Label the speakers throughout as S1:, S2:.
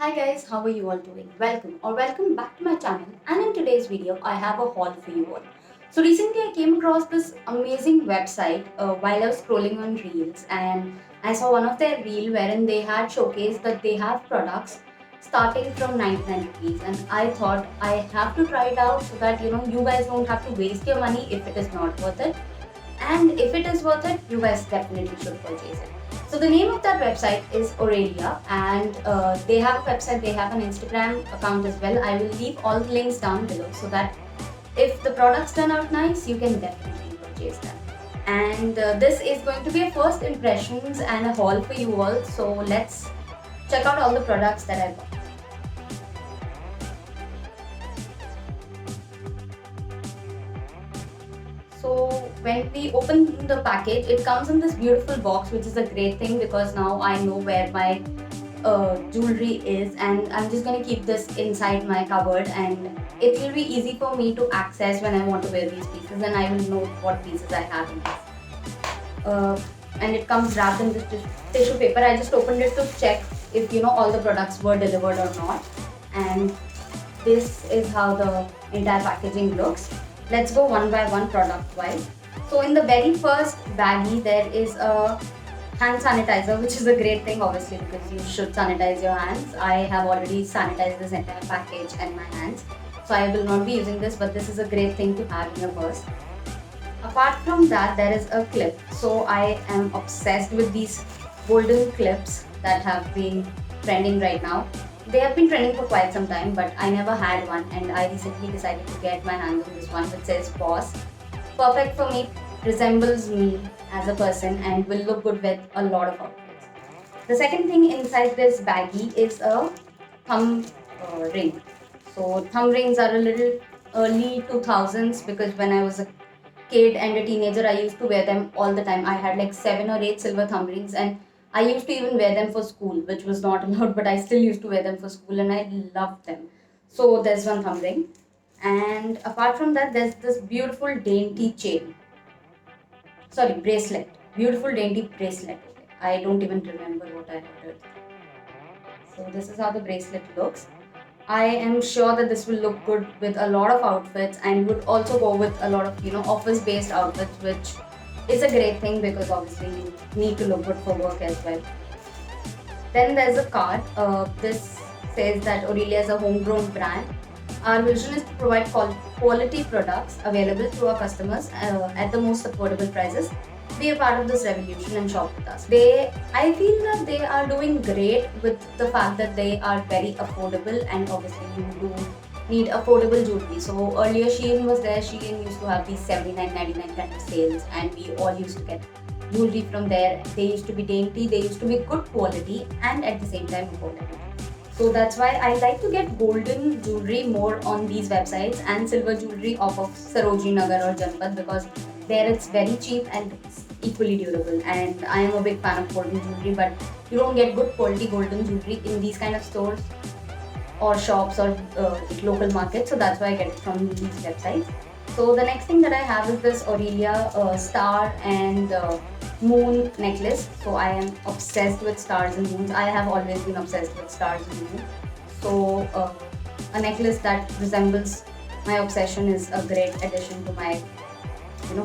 S1: Hi guys, how are you all doing? Welcome back to my channel, and in today's video I have a haul for you all. So recently I came across this amazing website while I was scrolling on Reels, and I saw one of their reel wherein they had showcased that they have products starting from 99 rupees, and I thought I have to try it out so that you guys don't have to waste your money if it is not worth it, and if it is worth it, you guys definitely should purchase it. So the name of that website is Aurelia, and they have a website, they have an Instagram account as well. I will leave all the links down below so that if the products turn out nice, you can definitely purchase them. And this is going to be a first impressions and a haul for you all. So let's check out all the products that I bought. So when we open the package, it comes in this beautiful box, which is a great thing because now I know where my jewelry is, and I'm just gonna keep this inside my cupboard, and it will be easy for me to access when I want to wear these pieces, and I will know what pieces I have in this. And it comes wrapped in this tissue paper. I just opened it to check if all the products were delivered or not, and this is how the entire packaging looks. Let's go one by one product wise. So in the very first baggie there is a hand sanitizer, which is a great thing obviously because you should sanitize your hands. I have already sanitized this entire package and my hands, so I will not be using this, but this is a great thing to have in your purse. Apart from that, there is a clip. So I am obsessed with these golden clips that have been trending right now. They have been trending for quite some time, but I never had one, and I recently decided to get my hands on this one, which says Boss. Perfect for me, resembles me as a person, and will look good with a lot of outfits. The second thing inside this baggie is a thumb ring. So thumb rings are a little early 2000s because when I was a kid and a teenager, I used to wear them all the time. I had like 7 or 8 silver thumb rings, and I used to even wear them for school, which was not allowed, but I still used to wear them for school, and I loved them. So there's one thumb ring. And apart from that, there's this beautiful dainty chain. Sorry, bracelet. Beautiful dainty bracelet. Okay. I don't even remember what I ordered. So this is how the bracelet looks. I am sure that this will look good with a lot of outfits and would also go with a lot of office based outfits, which is a great thing because obviously you need to look good for work as well. Then there's a card. This says that Aurelia is a homegrown brand. Our vision is to provide quality products available to our customers at the most affordable prices. Be a part of this revolution and shop with us. I feel that they are doing great with the fact that they are very affordable, and obviously you do need affordable jewelry. So earlier Shein was there. Shein used to have these 79.99 kind of sales, and we all used to get jewelry from there. They used to be dainty, they used to be good quality, and at the same time affordable. So that's why I like to get golden jewelry more on these websites and silver jewelry off of Sarojini Nagar or Janpat, because there it's very cheap and it's equally durable. And I am a big fan of golden jewelry, but you don't get good quality golden jewelry in these kind of stores or shops or local markets. So that's why I get it from these websites. So the next thing that I have is this Aurelia star and moon necklace. So I am obsessed with stars and moons. I have always been obsessed with stars and moons. So a necklace that resembles my obsession is a great addition to my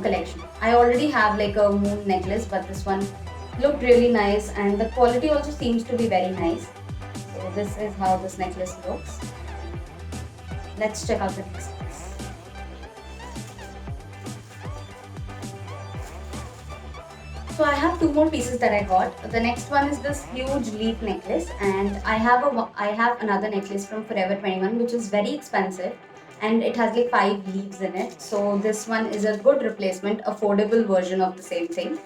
S1: collection. I already have like a moon necklace, but this one looked really nice, and the quality also seems to be very nice. So this is how this necklace looks. Let's check out the next piece. So I have two more pieces that I got. The next one is this huge leaf necklace, and I have another necklace from Forever 21, which is very expensive, and it has like 5 leaves in it. So this one is a good replacement, affordable version of the same thing.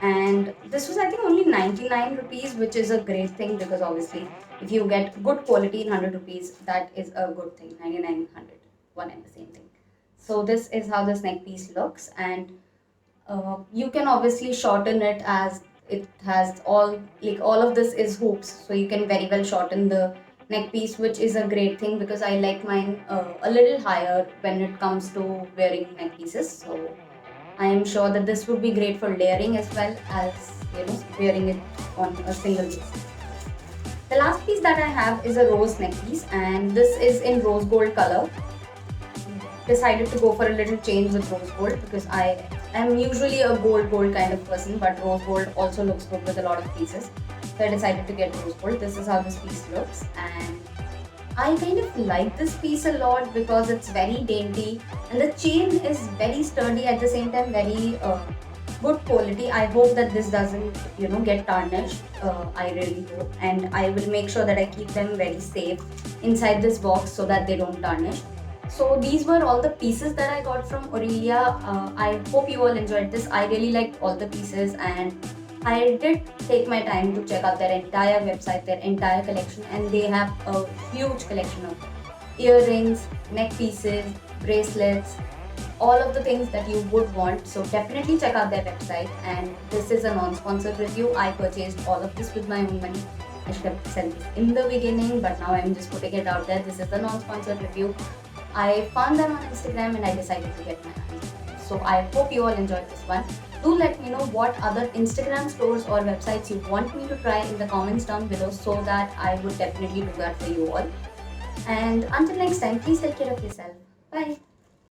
S1: And this was, I think, only 99 rupees, which is a great thing because obviously if you get good quality in 100 rupees, that is a good thing. 99 100, one and the same thing. So this is how this neck piece looks, and you can obviously shorten it as it has all of this is hoops, so you can very well shorten the neck piece, which is a great thing because I like mine a little higher when it comes to wearing neck pieces. So I am sure that this would be great for layering as well as wearing it on a single piece. The last piece that I have is a rose neck piece, and this is in rose gold color. Decided to go for a little change with rose gold because I am usually a gold kind of person, but rose gold also looks good with a lot of pieces. So I decided to get rose gold. This is how this piece looks, and I kind of like this piece a lot because it's very dainty and the chain is very sturdy, at the same time very good quality. I hope that this doesn't get tarnished. I really hope, and I will make sure that I keep them very safe inside this box so that they don't tarnish. So these were all the pieces that I got from Aurelia. I hope you all enjoyed this. I really liked all the pieces, and I did take my time to check out their entire website, their entire collection, and they have a huge collection of earrings, neck pieces, bracelets, all of the things that you would want. So definitely check out their website. And this is a non-sponsored review. I purchased all of this with my own money. I should have said this in the beginning, but now I'm just putting it out there. This is a non-sponsored review. I found them on Instagram and I decided to get my hands on them. So I hope you all enjoyed this one. Do let me know what other Instagram stores or websites you want me to try in the comments down below so that I would definitely do that for you all. And until next time, please take care of yourself. Bye.